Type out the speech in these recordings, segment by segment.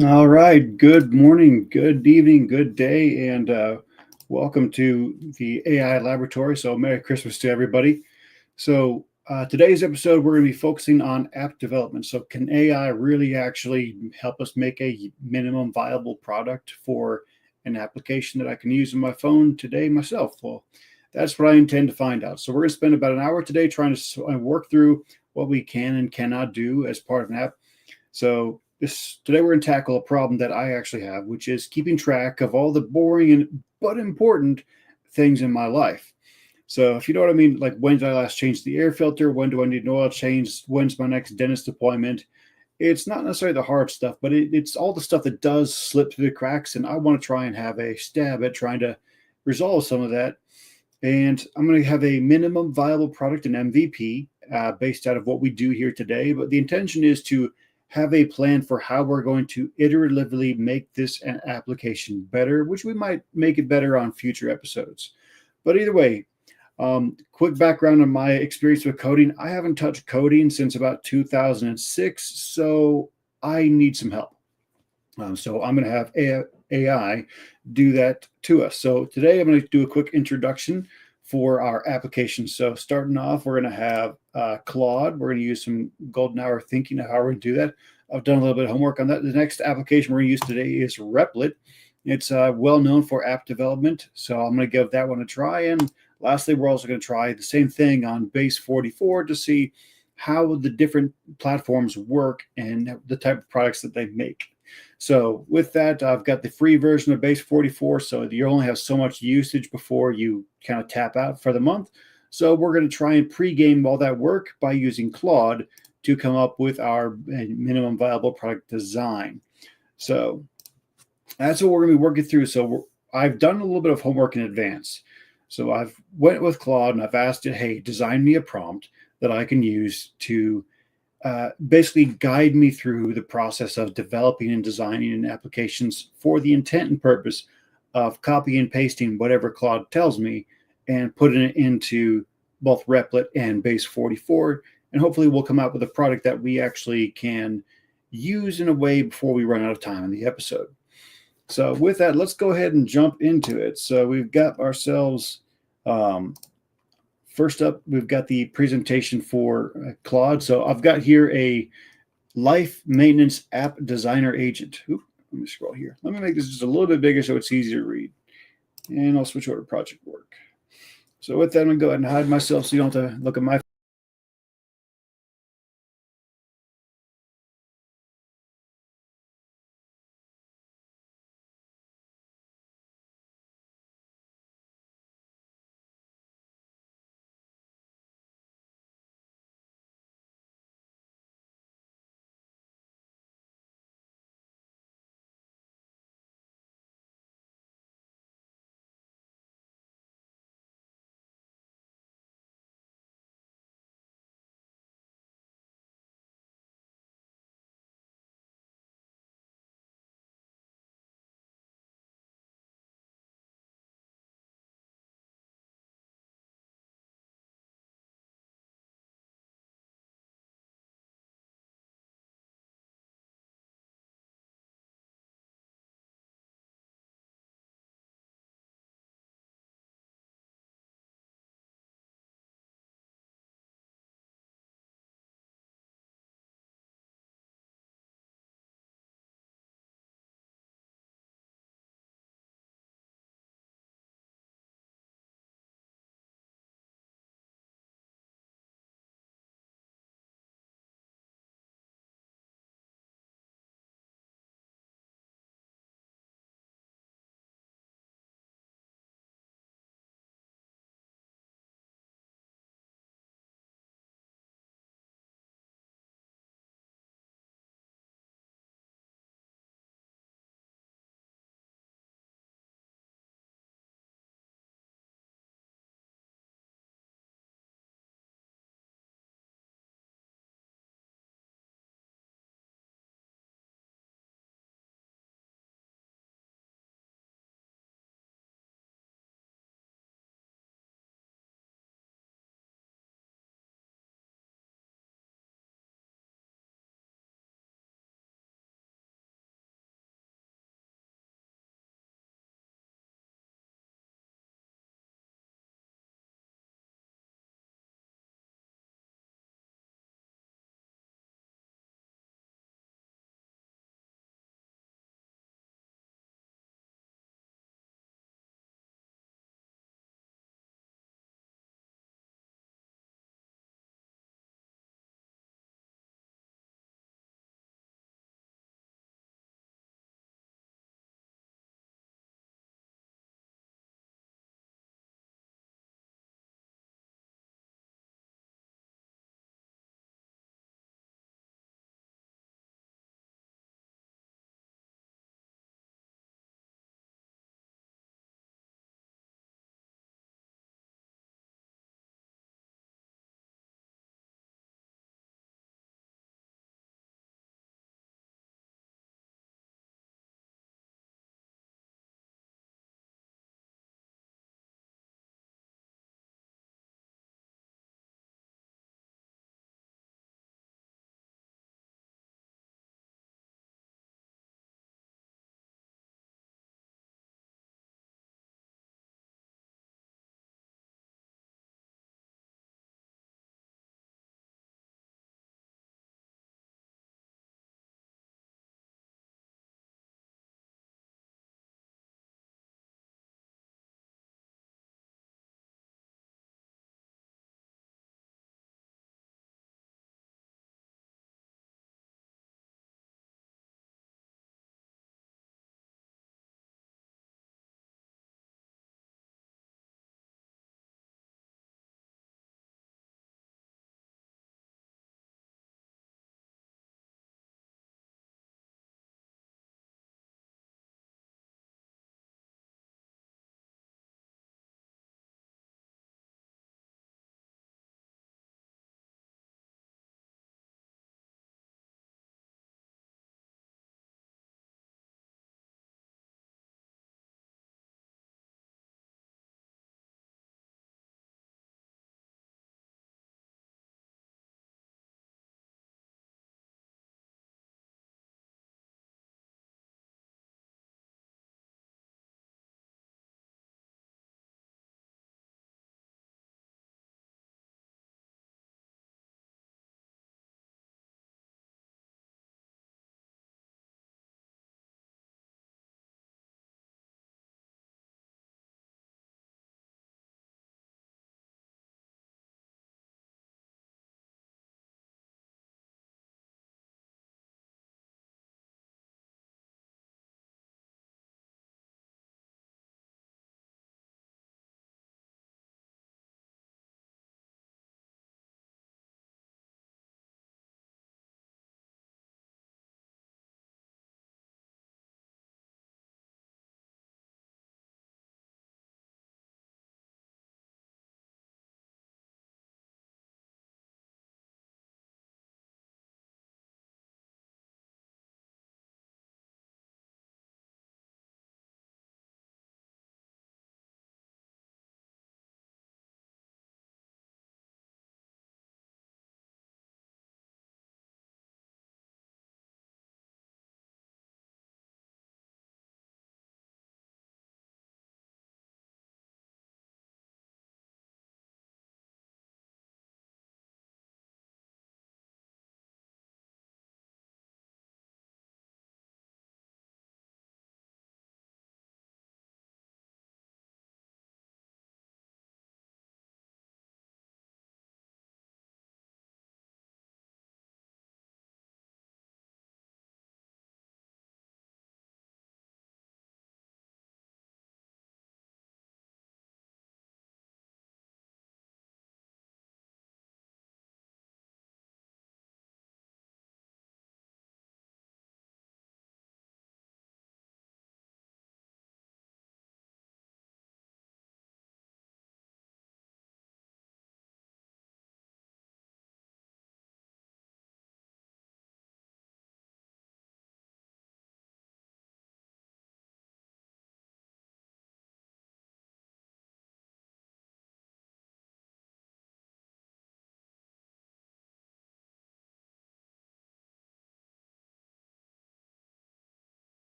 All right. Good morning, good evening, good day, and welcome to the AI Laboratory. So, Merry Christmas to everybody. Today's episode, we're going to be focusing on app development. So, can AI really actually help us make a minimum viable product for an application that I can use on my phone today myself? Well, that's what I intend to find out. So, we're going to spend about an hour today trying to work through what we can and cannot do as part of an app. So this today we're going to tackle a problem that I actually have, which is keeping track of all the boring and but important things in my life. So if you know what I mean, like when did I last change the air filter? When do I need an oil change? When's my next dentist appointment? It's not necessarily the hard stuff, but it's all the stuff that does slip through the cracks. And I want to try and have a stab at trying to resolve some of that. And I'm going to have a minimum viable product, an MVP, based out of what we do here today. But the intention is to have a plan for how we're going to iteratively make this an application better, which we might make it better on future episodes. But either way, quick background on my experience with coding. I haven't touched coding since about 2006, so I need some help. So I'm going to have AI do that to us. So today I'm going to do a quick introduction for our application. So starting off, we're going to have Claude. We're going to use some golden hour thinking of how we're going to do that. I've done a little bit of homework on that. The next application we're going to use today is Replit. It's well known for app development. So I'm going to give that one a try. And lastly, we're also going to try the same thing on Base 44 to see how the different platforms work and the type of products that they make. So with that, I've got the free version of Base 44. So you only have so much usage before you kind of tap out for the month. So we're going to try and pre-game all that work by using Claude to come up with our minimum viable product design. So that's what we're going to be working through. So I've done a little bit of homework in advance. So I've went with Claude and I've asked it, hey, design me a prompt that I can use to basically guide me through the process of developing and designing applications for the intent and purpose of copy and pasting whatever Claude tells me and putting it into both Replit and Base 44. And hopefully we'll come out with a product that we actually can use in a way before we run out of time in the episode. So with that, let's go ahead and jump into it. So we've got ourselves um, first up, we've got the presentation for Claude. So I've got here a life maintenance app designer agent. Oop, let me scroll here. Let me make this just a little bit bigger so it's easier to read. And I'll switch over to project work. So with that, I'm going to go ahead and hide myself so you don't have to look at my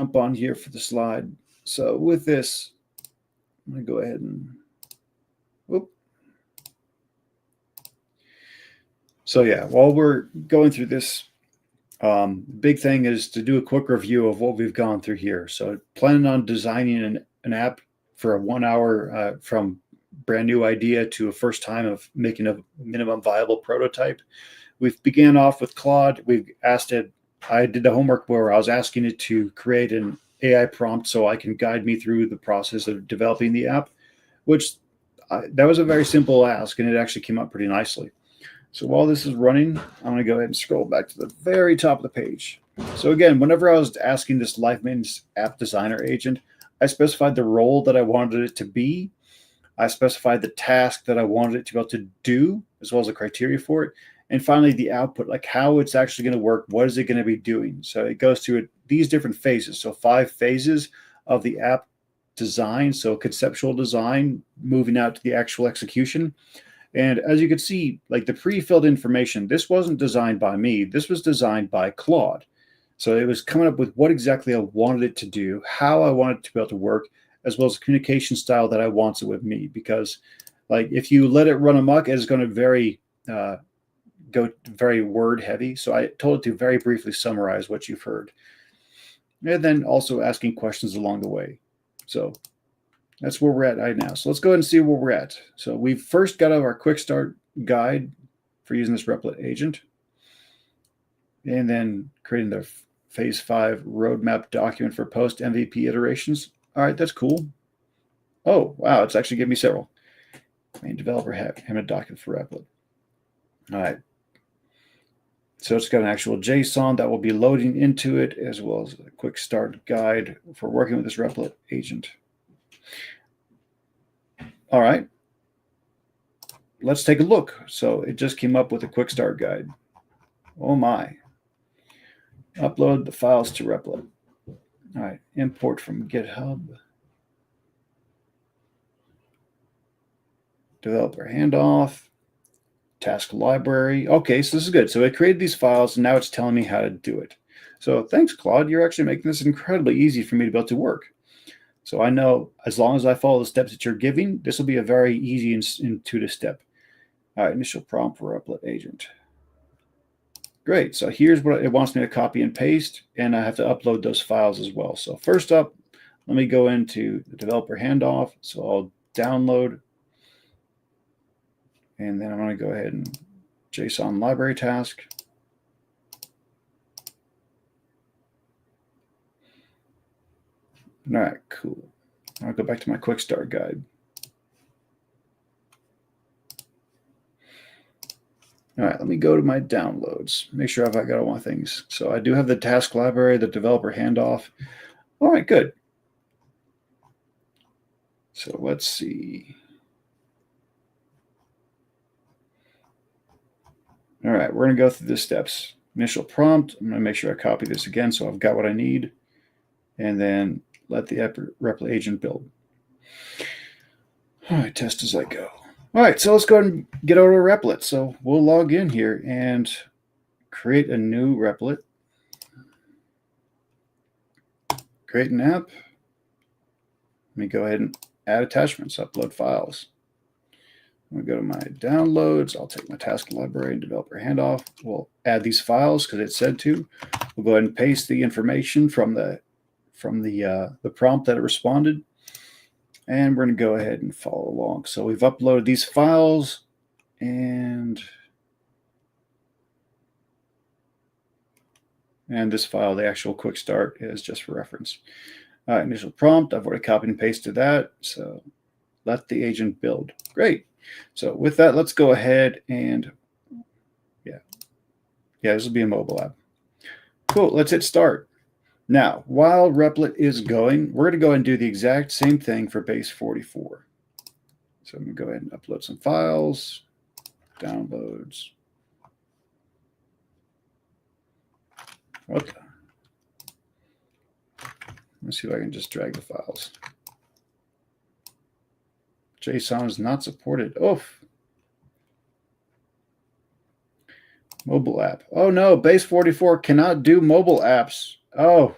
jump on here for the slide. So with this, I'm going to go ahead and, whoop. So yeah, while we're going through this, big thing is to do a quick review of what we've gone through here. So planning on designing an app for a 1 hour from brand new idea to a first time of making a minimum viable prototype. We've began off with Claude. We've asked it, I did the homework where I was asking it to create an AI prompt so I can guide me through the process of developing the app, which that was a very simple ask, and it actually came up pretty nicely. So while this is running, I'm going to go ahead and scroll back to the very top of the page. So again, whenever I was asking this live maintenance app designer agent, I specified the role that I wanted it to be. I specified the task that I wanted it to be able to do, as well as the criteria for it. And finally, the output, like how it's actually going to work. What is it going to be doing? So it goes through these different phases. So 5 phases of the app design. So conceptual design, moving out to the actual execution. And as you can see, like the pre-filled information, this wasn't designed by me. This was designed by Claude. So it was coming up with what exactly I wanted it to do, how I wanted it to be able to work, as well as the communication style that I wanted with me. Because like if you let it run amok, it's going to go very word heavy. So I told it to very briefly summarize what you've heard. And then also asking questions along the way. So that's where we're at right now. So let's go ahead and see where we're at. So we've first got our quick start guide for using this Replit agent. And then creating the phase 5 roadmap document for post MVP iterations. All right, that's cool. Oh, wow, it's actually giving me several. Main developer having a document for Replit. All right. So it's got an actual JSON that will be loading into it, as well as a quick start guide for working with this Replit agent. All right, let's take a look. So it just came up with a quick start guide. Oh my. Upload the files to Replit. All right, import from GitHub. Developer handoff. Task library. Okay, so this is good. So it created these files, and now it's telling me how to do it. So thanks, Claude. You're actually making this incredibly easy for me to be able to work. So I know as long as I follow the steps that you're giving, this will be a very easy and intuitive step. All right, initial prompt for Replit agent. Great. So here's what it wants me to copy and paste, and I have to upload those files as well. So first up, let me go into the developer handoff. So I'll download, and then I'm going to go ahead and JSON library task. All right, cool. I'll go back to my quick start guide. All right, let me go to my downloads. Make sure I've got all my things. So I do have the task library, the developer handoff. All right, good. So let's see. All right, we're going to go through the steps. Initial prompt. I'm going to make sure I copy this again so I've got what I need. And then let the Replit agent build. All right, test as I go. All right, so let's go ahead and get over to Replit. So we'll log in here and create a new Replit. Create an app. Let me go ahead and add attachments, upload files. I'm going to go to my downloads. I'll take my task library and developer handoff. We'll add these files because it said to. We'll go ahead and paste the information from the prompt that it responded. And we're going to go ahead and follow along. So we've uploaded these files, and this file, the actual quick start, is just for reference. Initial prompt, I've already copied and pasted that. So let the agent build. Great. So with that, let's go ahead and, yeah, this will be a mobile app. Cool, let's hit start. Now, while Replit is going, we're going to go and do the exact same thing for base 44. So I'm going to go ahead and upload some files, downloads. What the? Let's see if I can just drag the files. JSON is not supported. Oof. Mobile app. Oh no, base 44 cannot do mobile apps. Oh.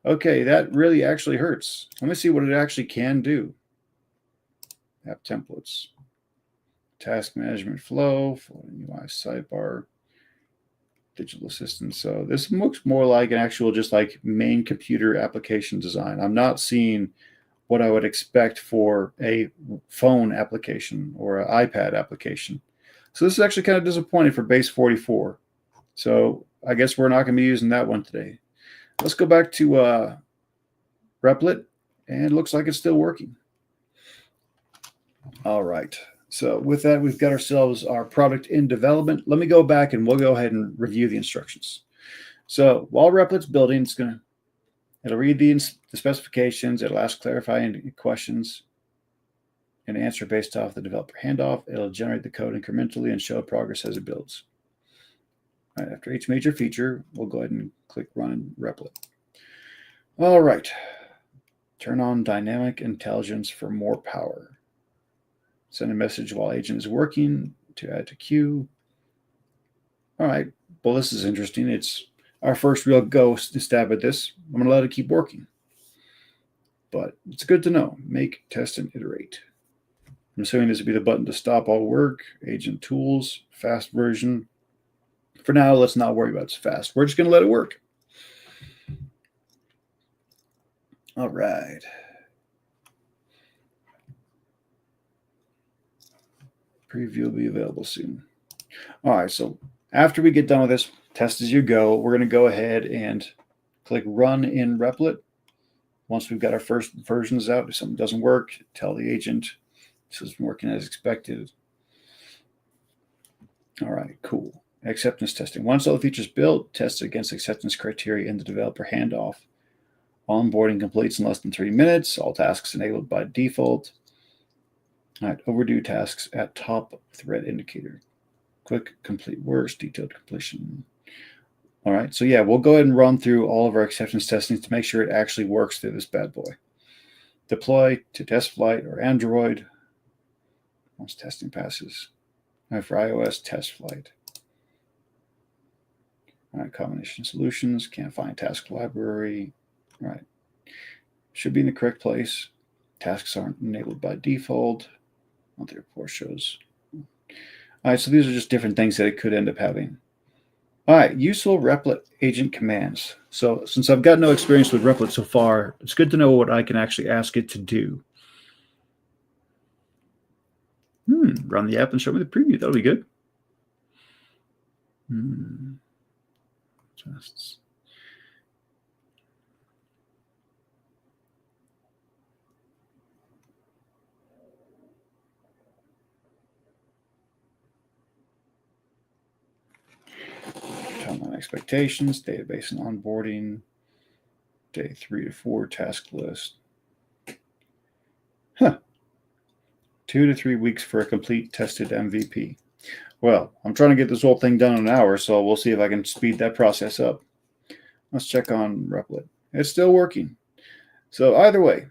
Okay, that really actually hurts. Let me see what it actually can do. App templates, task management flow, UI sidebar, digital assistant. So this looks more like an actual just like main computer application design. I'm not seeing what I would expect for a phone application or an iPad application. So this is actually kind of disappointing for base 44. So I guess we're not going to be using that one today. Let's go back to Replit, and it looks like it's still working. All right. So with that, we've got ourselves our product in development. Let me go back and we'll go ahead and review the instructions. So while Replit's building, it'll read the specifications. It'll ask clarifying questions and answer based off the developer handoff. It'll generate the code incrementally and show progress as it builds. All right, after each major feature, we'll go ahead and click Run in Replit. All right. Turn on dynamic intelligence for more power. Send a message while agent is working to add to queue. All right. Well, this is interesting. It's our first real go stab at this. I'm going to let it keep working. But it's good to know. Make, test, and iterate. I'm assuming this would be the button to stop all work, agent tools, fast version. For now, let's not worry about it's fast. We're just going to let it work. All right. Preview will be available soon. All right, so after we get done with this, test as you go, we're going to go ahead and click Run in Replit. Once we've got our first versions out, if something doesn't work, tell the agent this isn't working as expected. All right, cool. Acceptance testing. Once all the features built, test against acceptance criteria in the developer handoff. Onboarding completes in less than 3 minutes. All tasks enabled by default. All right, overdue tasks at top with red indicator. Quick complete works, detailed completion. All right, so yeah, we'll go ahead and run through all of our acceptance testing to make sure it actually works through this bad boy. Deploy to test flight or Android once testing passes. All right, for iOS, test flight. All right, combination solutions, can't find task library. All right, should be in the correct place. Tasks aren't enabled by default. Monthly report shows. All right, so these are just different things that it could end up having. All right, useful Replit agent commands. So since I've got no experience with Replit so far, it's good to know what I can actually ask it to do. Run the app and show me the preview. That'll be good. Tests. Timeline expectations, database and onboarding, day 3 to 4 task list. 2 to 3 weeks for a complete tested MVP. Well, I'm trying to get this whole thing done in an hour, so we'll see if I can speed that process up. Let's check on Replit. It's still working. So either way,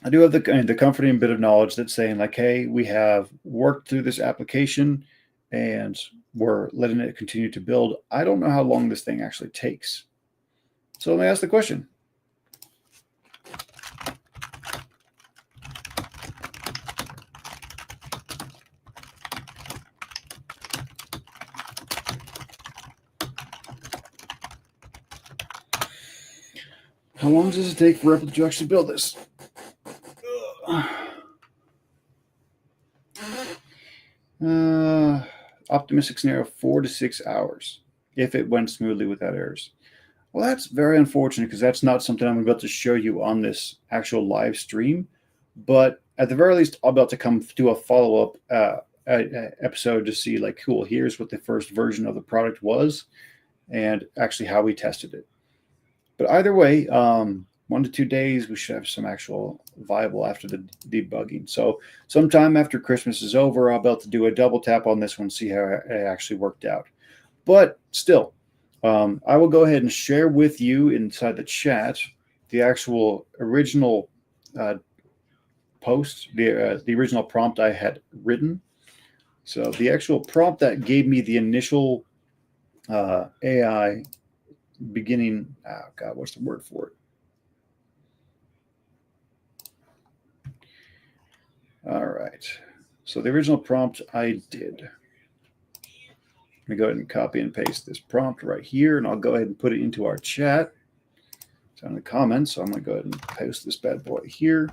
I do have the comforting bit of knowledge that's saying like, hey, we have worked through this application and we're letting it continue to build. I don't know how long this thing actually takes. So let me ask the question. How long does it take for Replit to actually build this? Optimistic scenario, 4 to 6 hours if it went smoothly without errors. Well, that's very unfortunate because that's not something I'm about to show you on this actual live stream. But at the very least, I'll be able to come do a follow-up episode to see like, cool, here's what the first version of the product was and actually how we tested it. But either way, 1 to 2 days, we should have some actual viable after the debugging. So sometime after Christmas is over, I'll be able to do a double tap on this one, see how it actually worked out. But still, I will go ahead and share with you inside the chat the actual original post, the original prompt I had written. So the actual prompt that gave me the initial AI beginning, what's the word for it? All right. So the original prompt I did. Let me go ahead and copy and paste this prompt right here, and I'll go ahead and put it into our chat. It's in the comments, so I'm going to go ahead and post this bad boy here,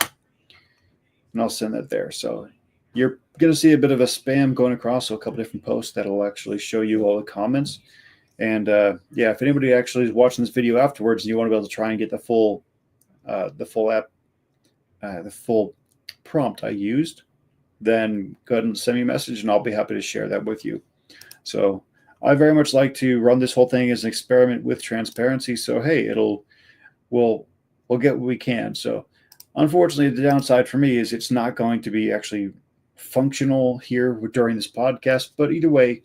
and I'll send that there. So you're going to see a bit of a spam going across, so a couple different posts that'll actually show you all the comments. And yeah, if anybody actually is watching this video afterwards and you want to be able to try and get the full prompt I used, then go ahead and send me a message, and I'll be happy to share that with you. So I very much like to run this whole thing as an experiment with transparency. So hey, we'll get what we can. So unfortunately, the downside for me is it's not going to be actually functional here during this podcast. But either way,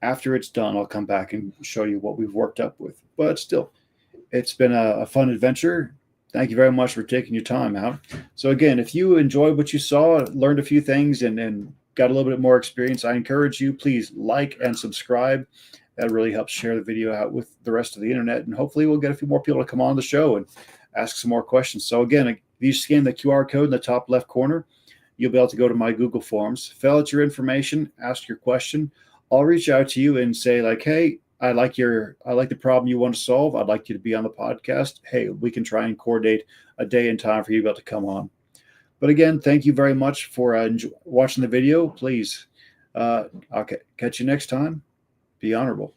after it's done, I'll come back and show you what we've worked up with. But still, it's been a fun adventure. Thank you very much for taking your time out. So again, if you enjoyed what you saw, learned a few things, and got a little bit more experience, I encourage you, please like and subscribe. That really helps share the video out with the rest of the internet. And hopefully we'll get a few more people to come on the show and ask some more questions. So again, if you scan the QR code in the top left corner, you'll be able to go to my Google Forms, fill out your information, ask your question. I'll reach out to you and say like, hey, I like the problem you want to solve. I'd like you to be on the podcast. Hey, we can try and coordinate a day and time for you to be able to come on. But again, thank you very much for watching the video. Please, I'll catch you next time. Be honorable.